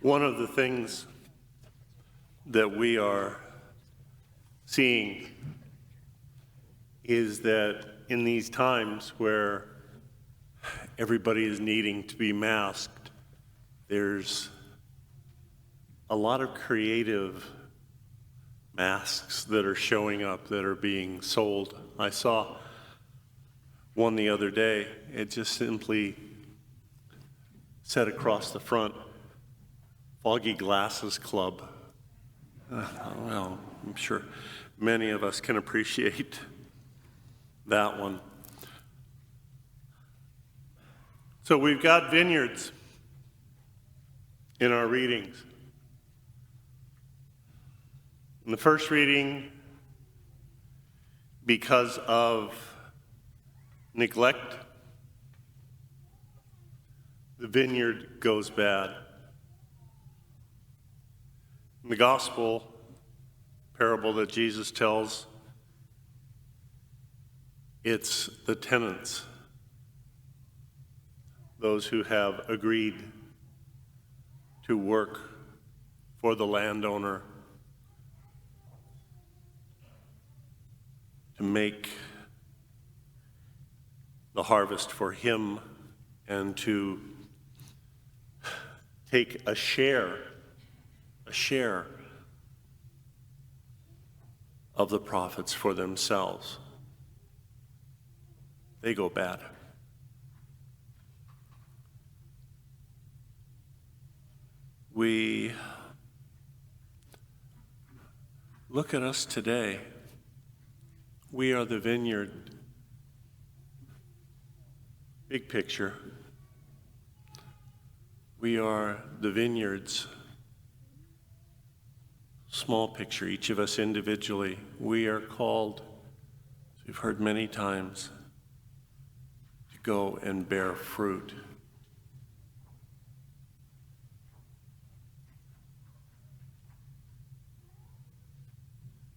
One of the things that we are seeing is that in these times where everybody is needing to be masked, there's a lot of creative masks that are showing up that are being sold. I saw one the other day. It just simply said across the front, Foggy Glasses Club. Well, I'm sure many of us can appreciate that one. So we've got vineyards in our readings. In the first reading, because of neglect, the vineyard goes bad. In the gospel parable that Jesus tells, it's the tenants, those who have agreed to work for the landowner to make the harvest for him and to take a share of the profits for themselves. They go bad. We look at us today. We are the vineyard. Big picture. We are the vineyards. Small picture, each of us individually. We are called, as we've heard many times, to go and bear fruit.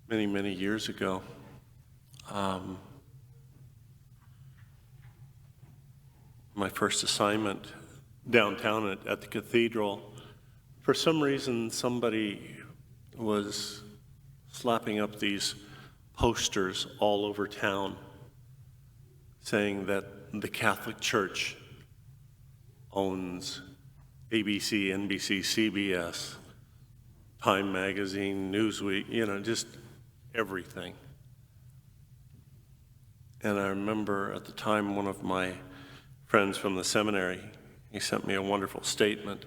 Many, many years ago, my first assignment downtown at the cathedral, for some reason somebody was slapping up these posters all over town saying that the Catholic Church owns ABC, NBC, CBS, Time Magazine, Newsweek, just everything. And I remember at the time one of my friends from the seminary, he sent me a wonderful statement.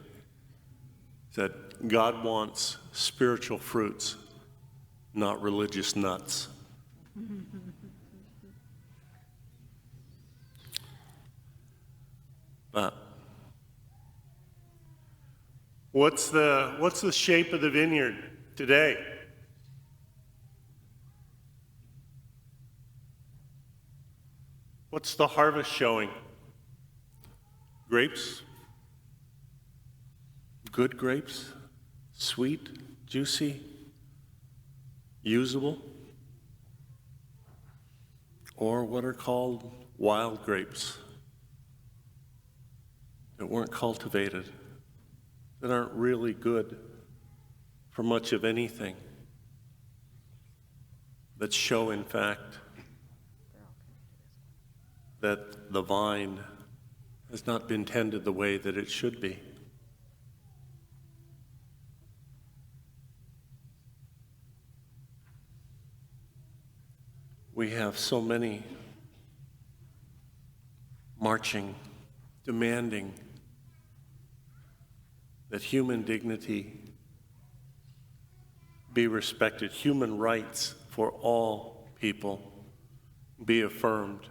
He said, God wants spiritual fruits, not religious nuts. But what's the shape of the vineyard today? What's the harvest showing? Grapes? Good grapes? Sweet, juicy, usable? Or what are called wild grapes that weren't cultivated, that aren't really good for much of anything, that show, in fact, that the vine has not been tended the way that it should be. We have so many marching, demanding that human dignity be respected, human rights for all people be affirmed.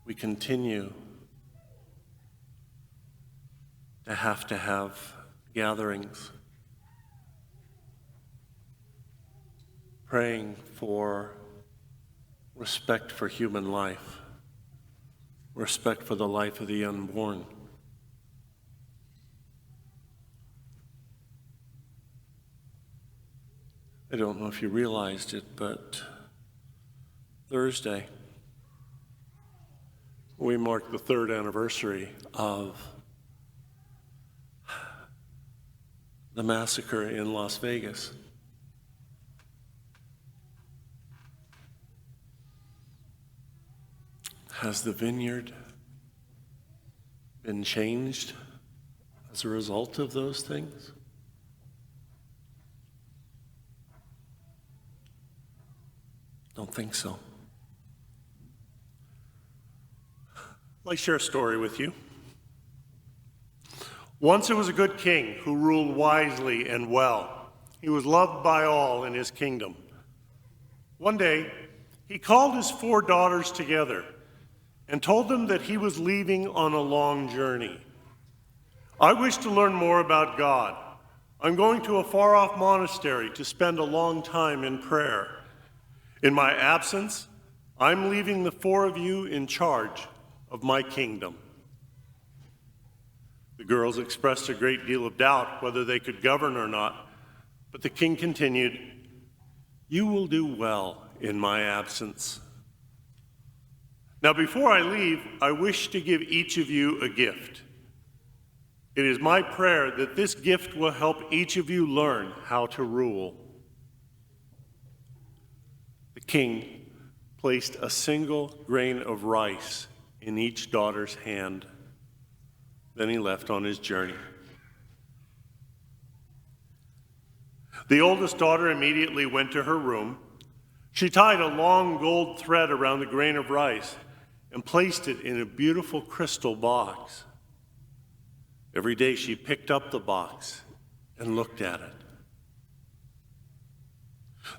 We continue to have gatherings praying for respect for human life, respect for the life of the unborn. I don't know if you realized it, but Thursday we mark the 3rd anniversary of the massacre in Las Vegas. Has the vineyard been changed as a result of those things? Don't think so. I'd like to share a story with you. Once there was a good king who ruled wisely and well. He was loved by all in his kingdom. One day, he called his 4 daughters together and told them that he was leaving on a long journey. I wish to learn more about God. I'm going to a far-off monastery to spend a long time in prayer. In my absence, I'm leaving the 4 of you in charge of my kingdom. The girls expressed a great deal of doubt whether they could govern or not, but the king continued, "You will do well in my absence. Now, before I leave, I wish to give each of you a gift. It is my prayer that this gift will help each of you learn how to rule." The king placed a single grain of rice in each daughter's hand. Then he left on his journey. The oldest daughter immediately went to her room. She tied a long gold thread around the grain of rice and placed it in a beautiful crystal box. Every day she picked up the box and looked at it.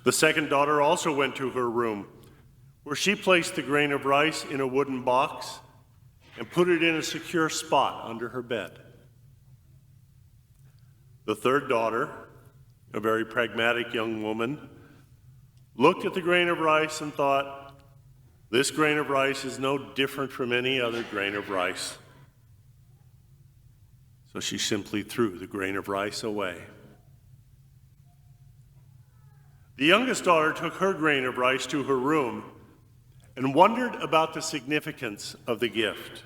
The second daughter also went to her room, where she placed the grain of rice in a wooden box and put it in a secure spot under her bed. The third daughter, a very pragmatic young woman, looked at the grain of rice and thought, "This grain of rice is no different from any other grain of rice." So she simply threw the grain of rice away. The youngest daughter took her grain of rice to her room and wondered about the significance of the gift.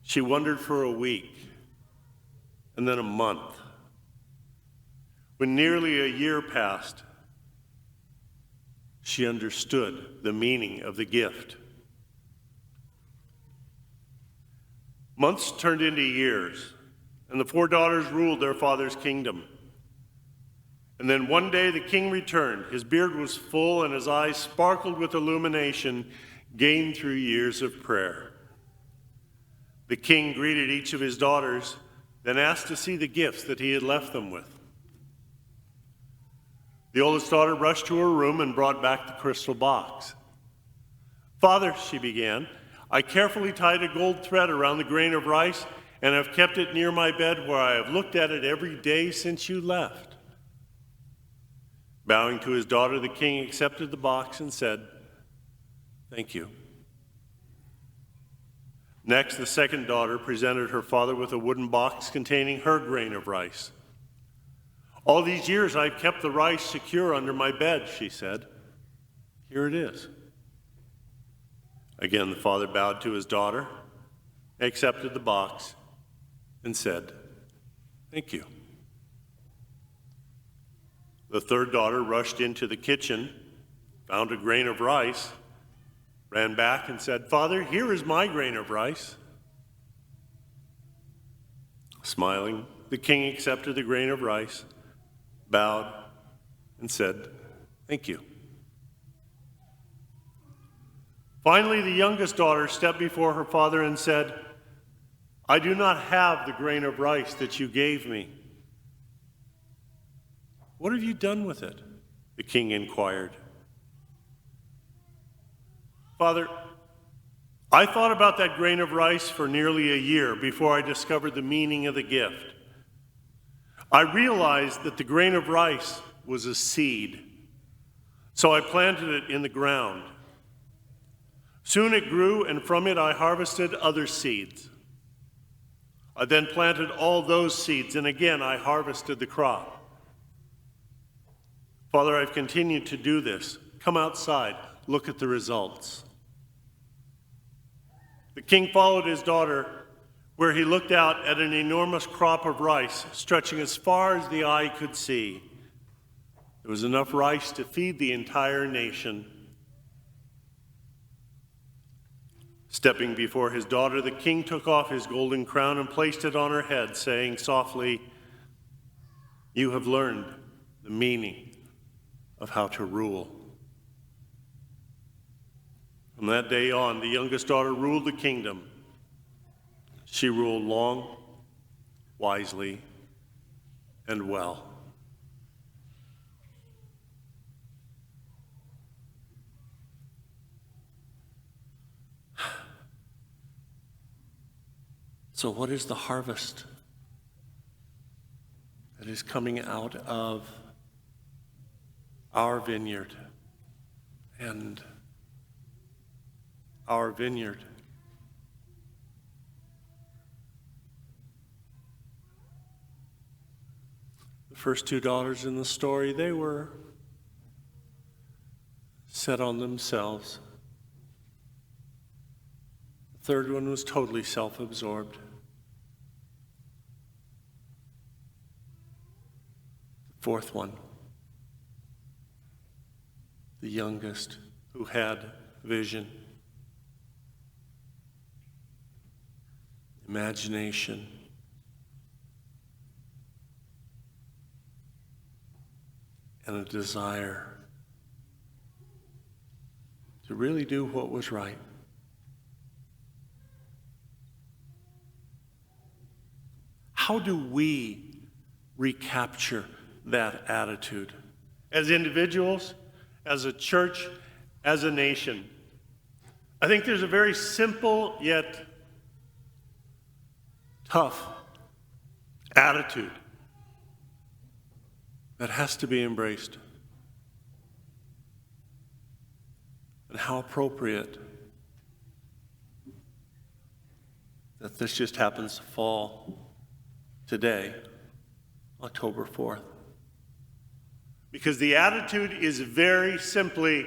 She wondered for a week and then a month. When nearly a year passed, she understood the meaning of the gift. Months turned into years, and the 4 daughters ruled their father's kingdom. And then one day the king returned. His beard was full and his eyes sparkled with illumination gained through years of prayer. The king greeted each of his daughters, then asked to see the gifts that he had left them with. The oldest daughter rushed to her room and brought back the crystal box. "Father," she began, "I carefully tied a gold thread around the grain of rice and have kept it near my bed where I have looked at it every day since you left." Bowing to his daughter, the king accepted the box and said, "Thank you." Next, the second daughter presented her father with a wooden box containing her grain of rice. "All these years I've kept the rice secure under my bed," she said. "Here it is." Again, the father bowed to his daughter, accepted the box, and said, "Thank you." The third daughter rushed into the kitchen, found a grain of rice, ran back and said, "Father, here is my grain of rice." Smiling, the king accepted the grain of rice, bowed, and said, "Thank you." Finally, the youngest daughter stepped before her father and said, "I do not have the grain of rice that you gave me." "What have you done with it?" the king inquired. "Father, I thought about that grain of rice for nearly a year before I discovered the meaning of the gift. I realized that the grain of rice was a seed, so I planted it in the ground. Soon it grew, and from it I harvested other seeds. I then planted all those seeds, and again I harvested the crop. Father, I've continued to do this. Come outside, look at the results." The king followed his daughter, where he looked out at an enormous crop of rice stretching as far as the eye could see. There was enough rice to feed the entire nation. Stepping before his daughter, the king took off his golden crown and placed it on her head, saying softly, "You have learned the meaning of how to rule." From that day on, the youngest daughter ruled the kingdom. She ruled long, wisely, and well. So what is the harvest that is coming out of our vineyard and our vineyard? The first two daughters in the story, they were set on themselves. The third one was totally self-absorbed. Fourth one, the youngest, who had vision, imagination, and a desire to really do what was right. How do we recapture that attitude as individuals, as a church, as a nation? I think there's a very simple yet tough attitude that has to be embraced. And how appropriate that this just happens to fall today, October 4th. Because the attitude is very simply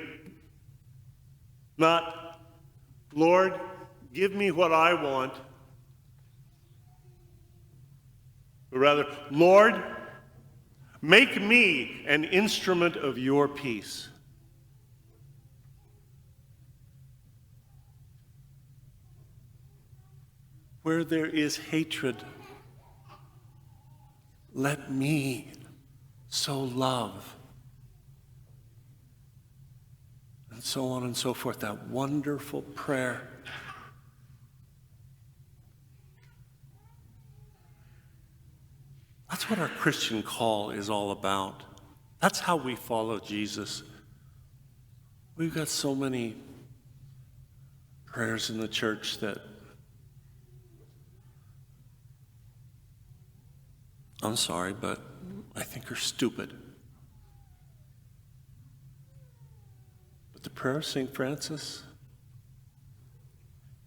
not, "Lord, give me what I want," but rather, "Lord, make me an instrument of your peace." Where there is hatred, let me sow love. And so on and so forth. That wonderful prayer. That's what our Christian call is all about. That's how we follow Jesus. We've got so many prayers in the church that I'm sorry, but I think are stupid. But the prayer of St. Francis,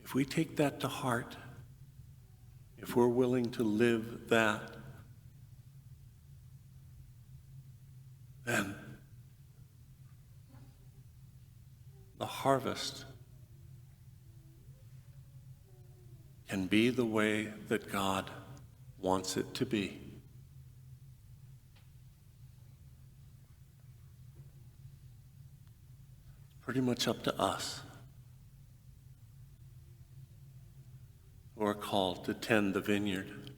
if we take that to heart, if we're willing to live that, then the harvest can be the way that God wants it to be. Pretty much up to us who are called to tend the vineyard.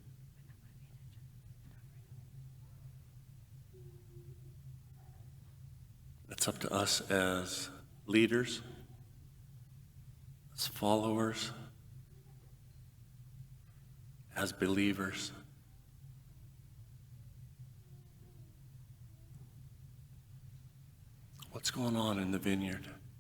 It's up to us as leaders, as followers, as believers. What's going on in the vineyard?